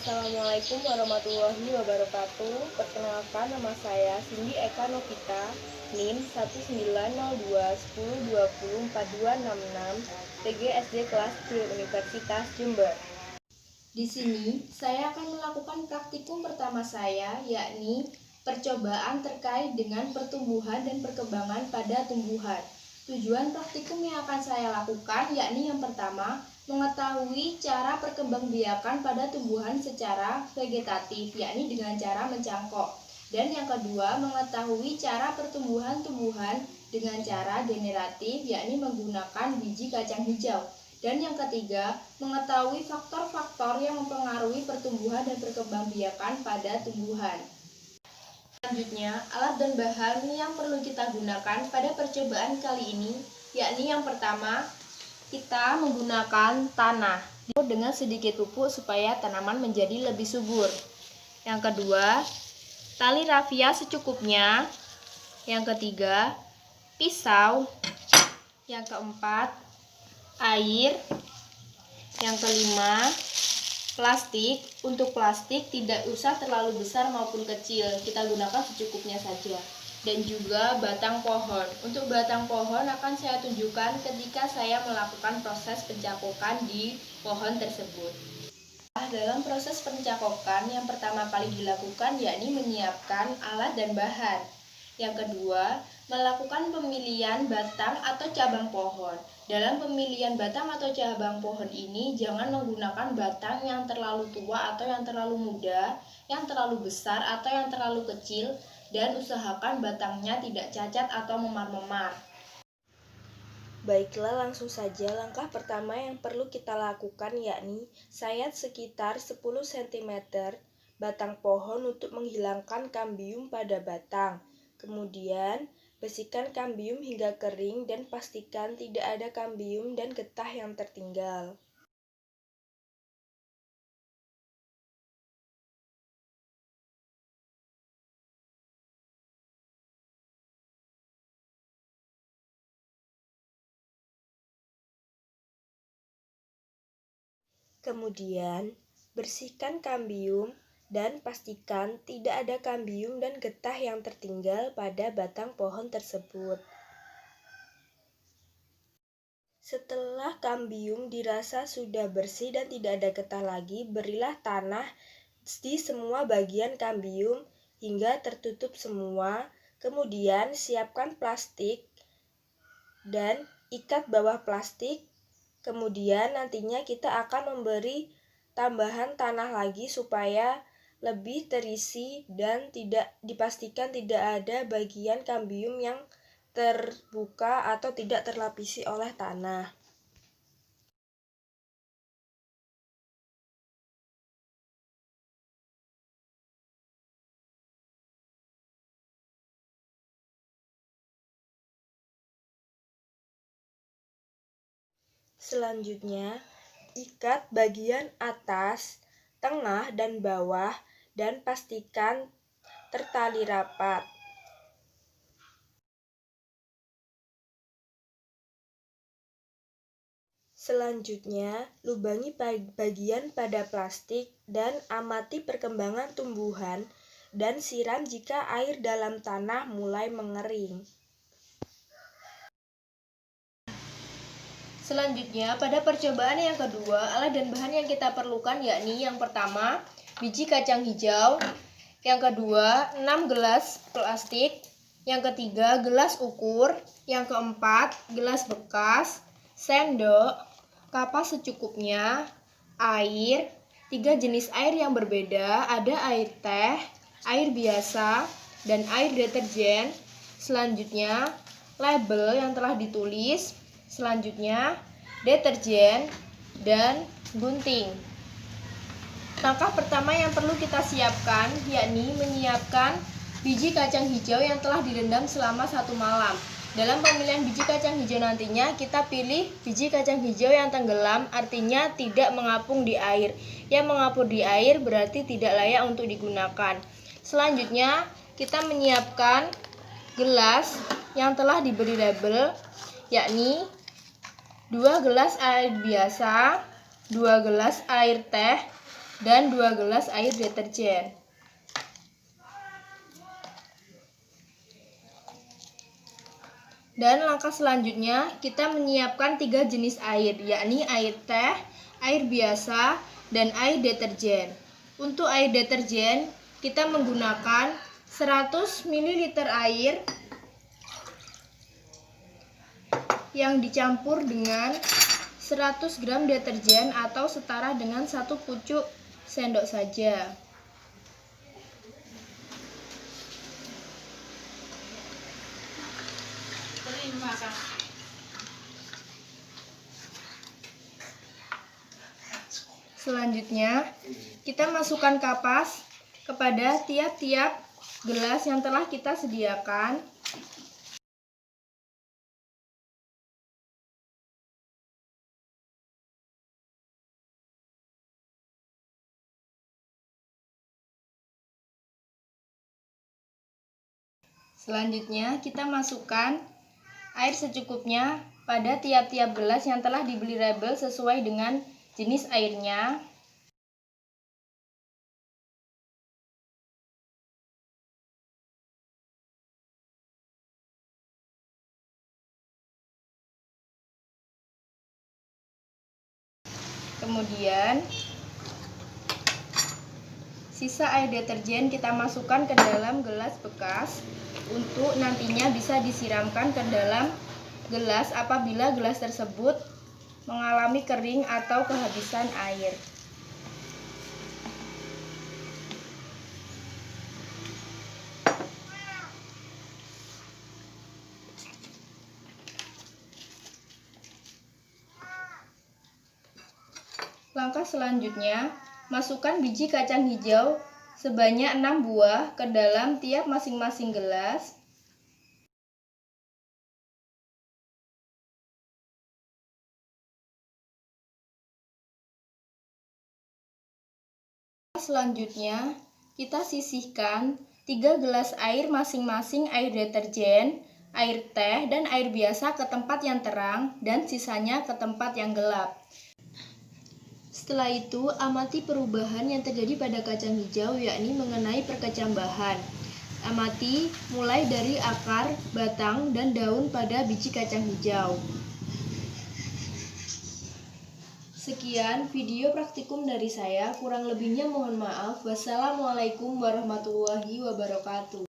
Assalamualaikum warahmatullahi wabarakatuh. Perkenalkan, nama saya Cindy Eka Novita, NIM 19021020426, TGSD kelas D Universitas Jember. Di sini saya akan melakukan praktikum pertama saya, yakni percobaan terkait dengan pertumbuhan dan perkembangan pada tumbuhan. Tujuan praktikum yang akan saya lakukan yakni yang pertama, mengetahui cara perkembangbiakan pada tumbuhan secara vegetatif, yakni dengan cara mencangkok. Dan yang kedua, mengetahui cara pertumbuhan tumbuhan dengan cara generatif, yakni menggunakan biji kacang hijau. Dan yang ketiga, mengetahui faktor-faktor yang mempengaruhi pertumbuhan dan perkembangbiakan pada tumbuhan. Selanjutnya, alat dan bahan yang perlu kita gunakan pada percobaan kali ini, yakni yang pertama, kita menggunakan tanah dengan sedikit pupuk supaya tanaman menjadi lebih subur. Yang kedua, tali rafia secukupnya. Yang ketiga, pisau. Yang keempat, air. Yang kelima, plastik. Untuk plastik tidak usah terlalu besar maupun kecil, kita gunakan secukupnya saja. Dan juga batang pohon. Untuk batang pohon akan saya tunjukkan ketika saya melakukan proses pencakokan di pohon tersebut. Dalam proses pencakokan, yang pertama kali dilakukan yakni menyiapkan alat dan bahan. Yang kedua, melakukan pemilihan batang atau cabang pohon. Dalam pemilihan batang atau cabang pohon ini, jangan menggunakan batang yang terlalu tua atau yang terlalu muda, yang terlalu besar atau yang terlalu kecil, dan usahakan batangnya tidak cacat atau memar-memar. Baiklah, langsung saja langkah pertama yang perlu kita lakukan yakni sayat sekitar 10 cm batang pohon untuk menghilangkan kambium pada batang. Kemudian, bersihkan kambium hingga kering dan pastikan tidak ada kambium dan getah yang tertinggal. Kemudian, bersihkan kambium dan pastikan tidak ada kambium dan getah yang tertinggal pada batang pohon tersebut. Setelah kambium dirasa sudah bersih dan tidak ada getah lagi, berilah tanah di semua bagian kambium hingga tertutup semua. Kemudian siapkan plastik dan ikat bawah plastik. Kemudian nantinya kita akan memberi tambahan tanah lagi supaya lebih terisi dan dipastikan tidak ada bagian kambium yang terbuka atau tidak terlapisi oleh tanah. Selanjutnya, ikat bagian atas, tengah, dan bawah dan pastikan tertali rapat. Selanjutnya, lubangi bagian pada plastik dan amati perkembangan tumbuhan dan siram jika air dalam tanah mulai mengering. Selanjutnya, pada percobaan yang kedua, alat dan bahan yang kita perlukan yakni yang pertama, biji kacang hijau, yang kedua, 6 gelas plastik, yang ketiga, gelas ukur, yang keempat, gelas bekas, sendok, kapas secukupnya, air, 3 jenis air yang berbeda, ada air teh, air biasa, dan air deterjen. Selanjutnya, label yang telah ditulis. Selanjutnya, deterjen dan gunting. Langkah pertama yang perlu kita siapkan yakni menyiapkan biji kacang hijau yang telah direndam selama 1 malam. Dalam pemilihan biji kacang hijau nantinya kita pilih biji kacang hijau yang tenggelam, artinya tidak mengapung di air. Yang mengapung di air berarti tidak layak untuk digunakan. Selanjutnya kita menyiapkan gelas yang telah diberi label, yakni 2 gelas air biasa, 2 gelas air teh, dan 2 gelas air deterjen. Dan langkah selanjutnya kita menyiapkan 3 jenis air, yakni air teh, air biasa, dan air deterjen. Untuk air deterjen kita menggunakan 100 ml air yang dicampur dengan 100 gram deterjen atau setara dengan 1 pucuk sendok saja. Selanjutnya, kita masukkan kapas kepada tiap-tiap gelas yang telah kita sediakan. Selanjutnya, kita masukkan air secukupnya pada tiap-tiap gelas yang telah diberi label sesuai dengan jenis airnya. Kemudian, sisa air deterjen kita masukkan ke dalam gelas bekas untuk nantinya bisa disiramkan ke dalam gelas apabila gelas tersebut mengalami kering atau kehabisan air. Langkah selanjutnya, masukkan biji kacang hijau sebanyak 6 buah ke dalam tiap masing-masing gelas. Selanjutnya, kita sisihkan 3 gelas air masing-masing air deterjen, air teh, dan air biasa ke tempat yang terang dan sisanya ke tempat yang gelap. Setelah itu, amati perubahan yang terjadi pada kacang hijau, yakni mengenai perkecambahan. Amati mulai dari akar, batang, dan daun pada biji kacang hijau. Sekian video praktikum dari saya, kurang lebihnya mohon maaf. Wassalamualaikum warahmatullahi wabarakatuh.